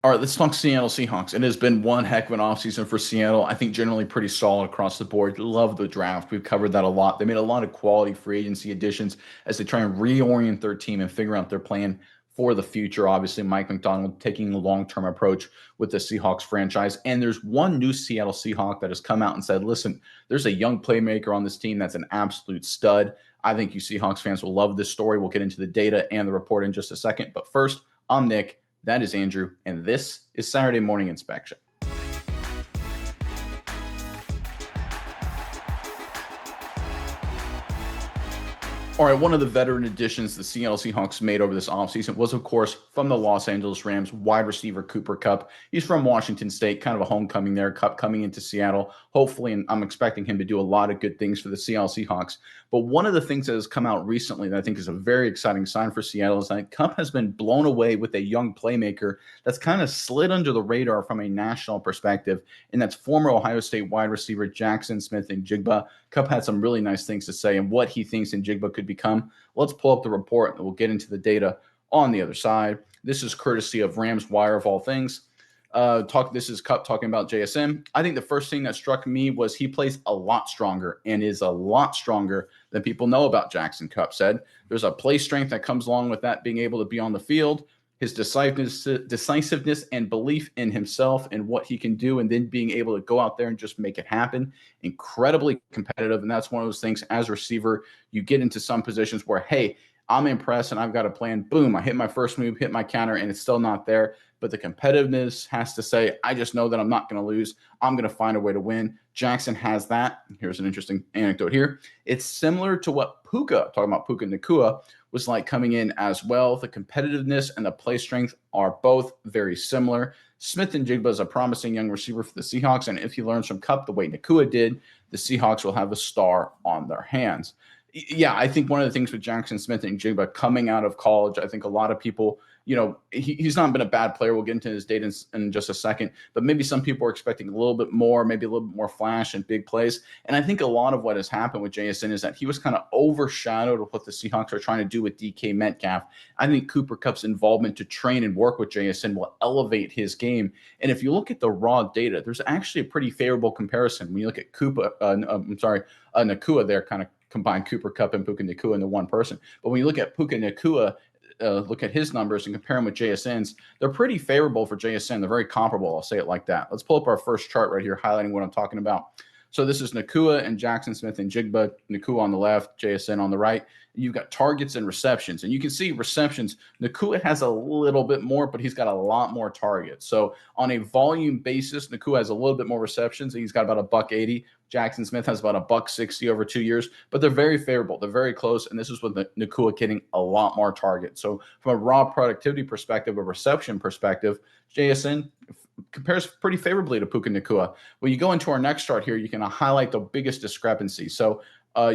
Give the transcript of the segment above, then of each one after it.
All right, let's talk Seattle Seahawks. It has been one heck of an offseason for Seattle. I think generally pretty solid across the board. Love the draft. We've covered that a lot. They made a lot of quality free agency additions as they try and reorient their team and figure out their plan for the future. Obviously, Mike McDonald taking a long-term approach with the Seahawks franchise. And there's one new Seattle Seahawk that has come out and said, listen, there's a young playmaker on this team that's an absolute stud. I think you Seahawks fans will love this story. We'll get into the data and the report in just a second. But first, I'm Nick. That is Andrew, and this is Saturday Morning Inspection. All right, one of the veteran additions the Seattle Seahawks made over this offseason was, of course, from the Los Angeles Rams, wide receiver Cooper Kupp. He's from Washington State, kind of a homecoming there. Kupp coming into Seattle, hopefully, and I'm expecting him to do a lot of good things for the Seattle Seahawks. But one of the things that has come out recently that I think is a very exciting sign for Seattle is that Kupp has been blown away with a young playmaker that's kind of slid under the radar from a national perspective, and that's former Ohio State wide receiver Jackson Smith-Njigba. Kupp had some really nice things to say and what he thinks Jigba could become. Let's pull up the report and we'll get into the data on the other side. This is courtesy of Rams Wire of all things. This is Kupp talking about JSN. I think the first thing that struck me was he plays a lot stronger and is a lot stronger than people know about Jackson. Kupp said there's a play strength that comes along with that, being able to be on the field, his decisiveness and belief in himself and what he can do, and then being able to go out there and just make it happen. Incredibly competitive, and that's one of those things as a receiver, you get into some positions where, hey, I'm impressed and I've got a plan. Boom, I hit my first move, hit my counter, and it's still not there. But the competitiveness has to say, I just know that I'm not going to lose. I'm going to find a way to win. Jackson has that. Here's an interesting anecdote here. It's similar to what Puka, talking about Puka Nacua, was like coming in as well. The competitiveness and the play strength are both very similar. Smith-Njigba is a promising young receiver for the Seahawks, and if he learns from Kupp the way Nacua did, the Seahawks will have a star on their hands. Yeah, I think one of the things with Jackson Smith-Njigba coming out of college, I think a lot of people, he's not been a bad player. We'll get into his data in just a second, but maybe some people are expecting a little bit more, maybe a little bit more flash and big plays. And I think a lot of what has happened with JSN is that he was kind of overshadowed with what the Seahawks are trying to do with DK Metcalf. I think Cooper Kupp's involvement to train and work with JSN will elevate his game. And if you look at the raw data, there's actually a pretty favorable comparison. When you look at Nacua there, kind of combine Cooper Kupp and Puka Nacua into one person. But when you look at Puka Nacua, look at his numbers and compare them with JSN's, they're pretty favorable for JSN. They're very comparable. I'll say it like that. Let's pull up our first chart right here, highlighting what I'm talking about. So this is Nacua and Jackson Smith-Njigba. Nacua on the left, JSN on the right. You've got targets and receptions. And you can see receptions. Nacua has a little bit more, but he's got a lot more targets. So on a volume basis, Nacua has a little bit more receptions. He's got about a $180. Jackson Smith has about a $160 over 2 years, but they're very favorable. They're very close, and this is with Nacua getting a lot more targets. So from a raw productivity perspective, a reception perspective, JSN compares pretty favorably to Puka Nacua. When you go into our next chart here, you can highlight the biggest discrepancy. So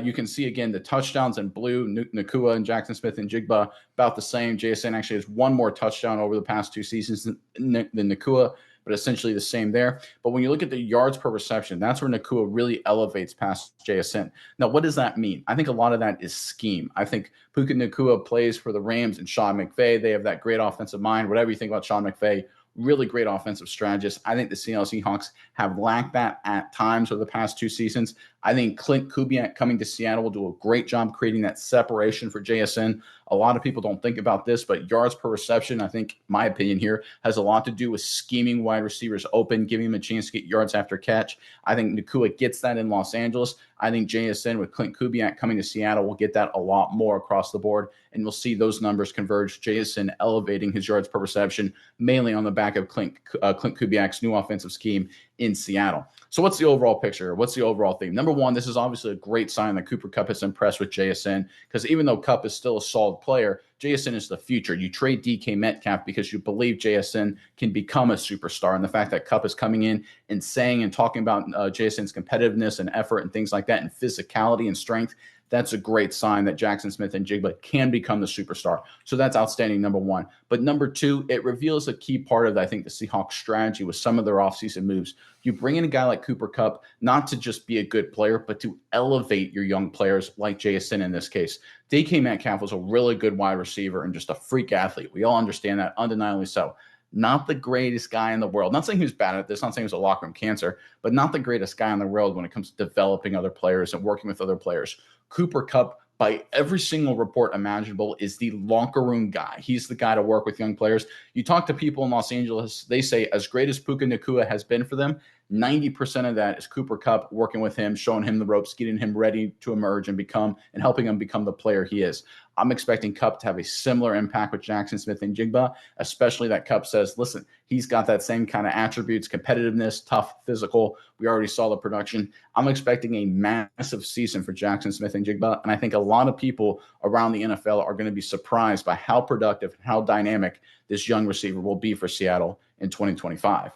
you can see, again, the touchdowns in blue, Nacua and Jackson Smith-Njigba about the same. JSN actually has one more touchdown over the past 2 seasons than Nacua, but essentially the same there. But when you look at the yards per reception, that's where Nacua really elevates past JSN. Now, what does that mean? I think a lot of that is scheme. I think Puka Nacua plays for the Rams and Sean McVay. They have that great offensive mind. Whatever you think about Sean McVay, really great offensive strategist. I think the Seattle Seahawks have lacked that at times over the past 2 seasons. I think Klint Kubiak coming to Seattle will do a great job creating that separation for JSN. A lot of people don't think about this, but yards per reception, I think, my opinion here, has a lot to do with scheming wide receivers open, giving them a chance to get yards after catch. I think Nacua gets that in Los Angeles. I think JSN with Klint Kubiak coming to Seattle will get that a lot more across the board, and we'll see those numbers converge. JSN elevating his yards per reception, mainly on the back of Klint Kubiak's new offensive scheme in Seattle. So what's the overall picture? What's the overall theme? Number one, this is obviously a great sign that Cooper Kupp is impressed with JSN, because even though Kupp is still a solid player, JSN is the future. You trade DK Metcalf because you believe JSN can become a superstar. And the fact that Kupp is coming in and saying and talking about JSN's competitiveness and effort and things like that, and physicality and strength, that's a great sign that Jackson Smith-Njigba can become the superstar. So that's outstanding, number one. But number two, it reveals a key part of, I think, the Seahawks strategy with some of their offseason moves. You bring in a guy like Cooper Kupp, not to just be a good player, but to elevate your young players like JSN in this case. DK Metcalf was a really good wide receiver and just a freak athlete. We all understand that, undeniably so. Not the greatest guy in the world. Not saying he was bad at this, not saying he was a locker room cancer, but not the greatest guy in the world when it comes to developing other players and working with other players. Cooper Kupp, by every single report imaginable, is the locker room guy. He's the guy to work with young players. You talk to people in Los Angeles, they say as great as Puka Nacua has been for them, 90% of that is Cooper Kupp working with him, showing him the ropes, getting him ready to emerge and helping him become the player he is. I'm expecting Kupp to have a similar impact with Jackson Smith and Jigba, especially that Kupp says, listen, he's got that same kind of attributes, competitiveness, tough, physical. We already saw the production. I'm expecting a massive season for Jackson Smith and Jigba, and I think a lot of people around the NFL are going to be surprised by how productive and how dynamic this young receiver will be for Seattle in 2025.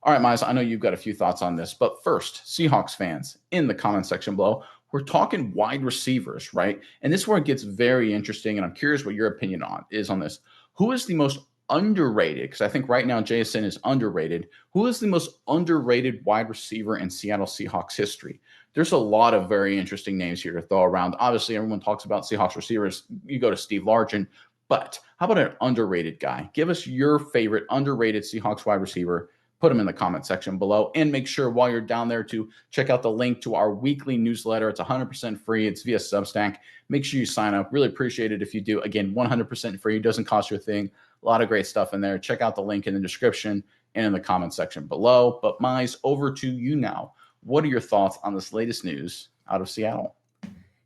All right, Miles, I know you've got a few thoughts on this, but first, Seahawks fans, in the comment section below, we're talking wide receivers, right? And this is where it gets very interesting, and I'm curious what your opinion is on this. Who is the most underrated? Because I think right now JSN is underrated. Who is the most underrated wide receiver in Seattle Seahawks history? There's a lot of very interesting names here to throw around. Obviously, everyone talks about Seahawks receivers. You go to Steve Largent, but how about an underrated guy? Give us your favorite underrated Seahawks wide receiver. Put them in the comment section below, and make sure while you're down there to check out the link to our weekly newsletter. It's 100% free. It's via Substack. Make sure you sign up. Really appreciate it if you do. Again, 100% free. It doesn't cost you a thing. A lot of great stuff in there. Check out the link in the description and in the comment section below. But Mize, over to you now. What are your thoughts on this latest news out of Seattle?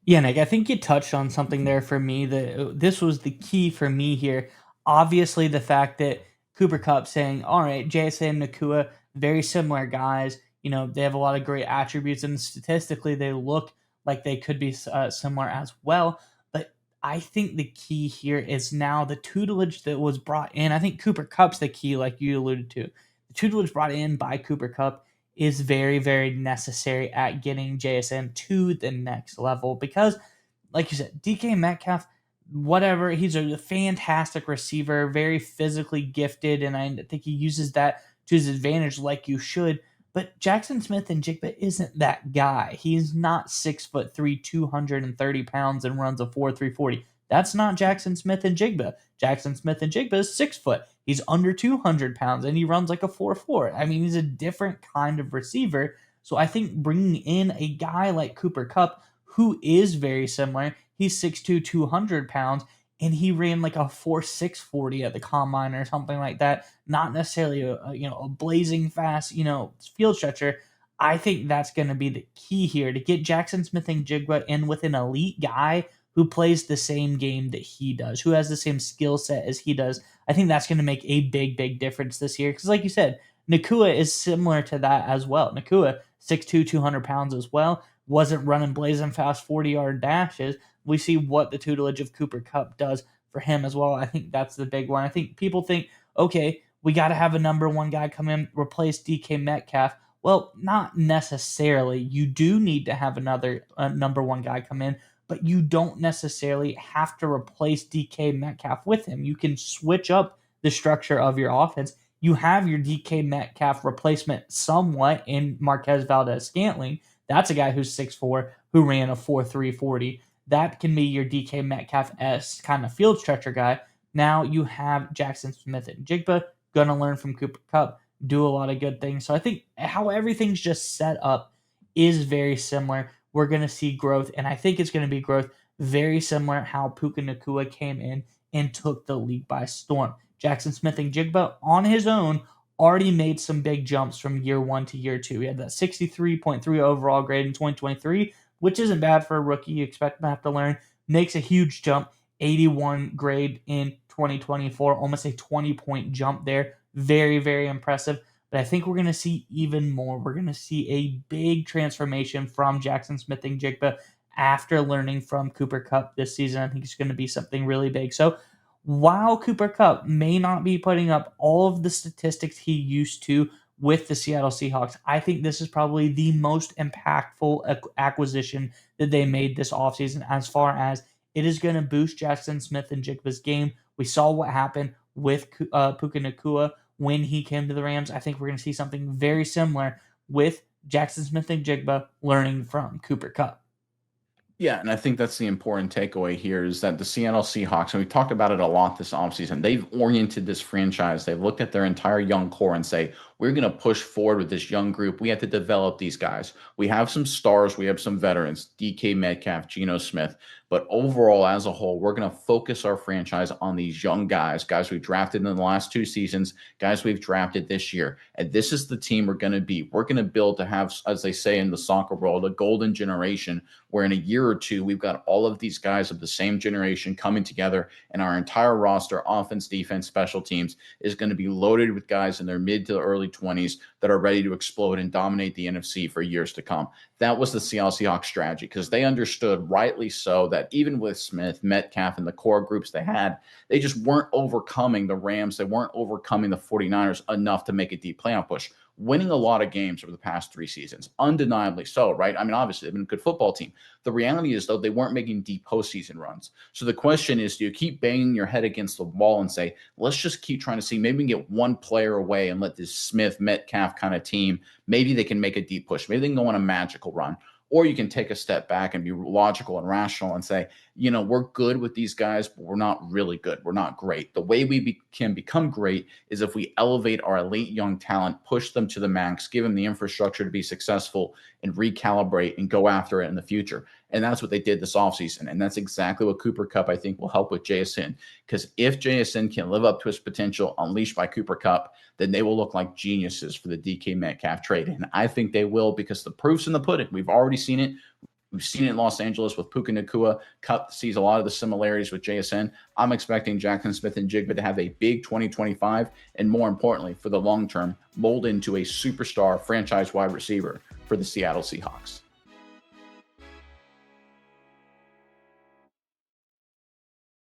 Yeah, Nick, I think you touched on something there for me. That this was the key for me here. Obviously, the fact that Cooper Kupp saying, "All right, JSN, Nacua, very similar guys. They have a lot of great attributes, and statistically, they look like they could be similar as well." But I think the key here is now the tutelage that was brought in. I think Cooper Kupp's the key, like you alluded to. The tutelage brought in by Cooper Kupp is very, very necessary at getting JSN to the next level because, like you said, DK Metcalf, whatever, he's a fantastic receiver, very physically gifted, and I think he uses that to his advantage like you should. But Jackson Smith and Jigba isn't that guy. He's not 6'3", 230 pounds, and runs a 4.340. That's not Jackson Smith and Jigba. Jackson Smith and Jigba is 6 foot. He's under 200 pounds and he runs like a 4.4. I mean, he's a different kind of receiver. So I think bringing in a guy like Cooper Kupp, who is very similar, he's 6'2", 200 pounds, and he ran like a 4.640 at the combine or something like that. Not necessarily a blazing fast field stretcher. I think that's going to be the key here to get Jackson Smith and Jigba in with an elite guy who plays the same game that he does, who has the same skill set as he does. I think that's going to make a big, big difference this year. Because, like you said, Nacua is similar to that as well. Nacua, 6'2", 200 pounds as well, wasn't running blazing fast 40-yard dashes. We see what the tutelage of Cooper Kupp does for him as well. I think that's the big one. I think people think, okay, we got to have a number one guy come in, replace DK Metcalf. Well, not necessarily. You do need to have another number one guy come in, but you don't necessarily have to replace DK Metcalf with him. You can switch up the structure of your offense. You have your DK Metcalf replacement somewhat in Marquez Valdez-Scantling. That's a guy who's 6'4", who ran a 4.340. That can be your DK Metcalf-esque kind of field stretcher guy. Now you have Jackson Smith and Jigba, going to learn from Cooper Kupp, do a lot of good things. So I think how everything's just set up is very similar. We're going to see growth, and I think it's going to be growth very similar how Puka Nacua came in and took the league by storm. Jackson Smith and Jigba on his own already made some big jumps from year one to year two. He had that 63.3 overall grade in 2023, which isn't bad for a rookie. You expect him to have to learn. Makes a huge jump, 81 grade in 2024, almost a 20-point jump there. Very, very impressive. But I think we're going to see even more. We're going to see a big transformation from Jackson Smith and Jigba after learning from Cooper Kupp this season. I think it's going to be something really big. So while Cooper Kupp may not be putting up all of the statistics he used to with the Seattle Seahawks, I think this is probably the most impactful acquisition that they made this offseason, as far as it is going to boost Jackson Smith and Jigba's game. We saw what happened with Puka Nacua when he came to the Rams. I think we're going to see something very similar with Jackson Smith and Jigba learning from Cooper Kupp. Yeah, and I think that's the important takeaway here is that the Seattle Seahawks, and we talked about it a lot this offseason, they've oriented this franchise. They've looked at their entire young core and say, we're going to push forward with this young group. We have to develop these guys. We have some stars, we have some veterans, DK Metcalf, Geno Smith. But overall, as a whole, we're going to focus our franchise on these young guys we drafted in the last 2 seasons, guys we've drafted this year. And this is the team we're going to be. We're going to build to have, as they say in the soccer world, a golden generation where in a year or two, we've got all of these guys of the same generation coming together, and our entire roster, offense, defense, special teams, is going to be loaded with guys in their mid to early 20s that are ready to explode and dominate the NFC for years to come. That was the Seattle Seahawks strategy because they understood, rightly so, that even with Smith, Metcalf, and the core groups they had, they just weren't overcoming the Rams. They weren't overcoming the 49ers enough to make a deep playoff push. Winning a lot of games over the past 3 seasons, undeniably so, right? I mean, obviously, they've been a good football team. The reality is, though, they weren't making deep postseason runs. So the question is, do you keep banging your head against the wall and say, let's just keep trying to see, maybe we can get one player away and let this Smith, Metcalf kind of team, maybe they can make a deep push. Maybe they can go on a magical run. Or you can take a step back and be logical and rational and say, we're good with these guys, but we're not really good. We're not great. The way we can become great is if we elevate our elite young talent, push them to the max, give them the infrastructure to be successful, and recalibrate and go after it in the future. And that's what they did this offseason. And that's exactly what Cooper Kupp, I think, will help with JSN. Because if JSN can live up to his potential unleashed by Cooper Kupp, then they will look like geniuses for the DK Metcalf trade. And I think they will, because the proof's in the pudding. We've already seen it. We've seen it in Los Angeles with Puka Nacua. Kupp sees a lot of the similarities with JSN. I'm expecting Jackson Smith and Jigba to have a big 2025, and more importantly, for the long term, mold into a superstar franchise wide receiver for the Seattle Seahawks.